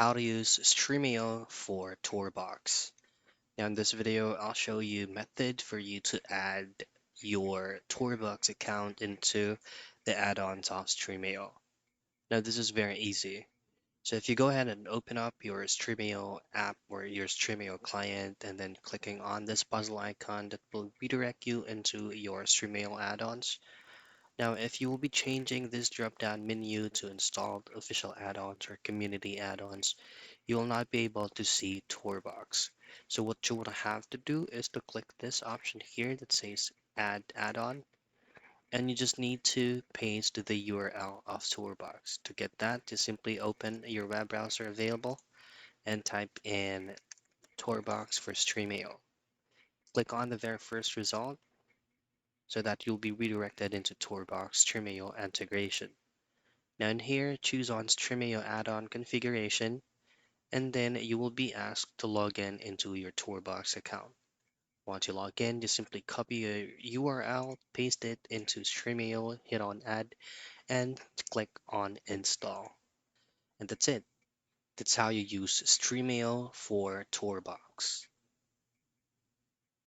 how to use Stremio for Torbox. Now in this video, I'll show you method for you to add your Torbox account into the add-ons of Stremio. Now this is very easy. So if you go ahead and open up your Stremio app or your Stremio client and then clicking on this puzzle icon that will redirect you into your Stremio add-ons. Now, if you will be changing this drop-down menu to installed official add-ons or community add-ons, you will not be able to see Torbox. So what you will have to do is to click this option here that says Add Add-on, and you just need to paste the URL of Torbox. To get that, just simply open your web browser available and type in Torbox for Stremio. Click on the very first result so that you'll be redirected into Torbox Stremio integration. Now in here, choose on Stremio add-on configuration, and then you will be asked to log in into your Torbox account. Once you log in, just simply copy a URL, paste it into Stremio, hit on add, and click on install. And that's it. That's how you use Stremio for Torbox.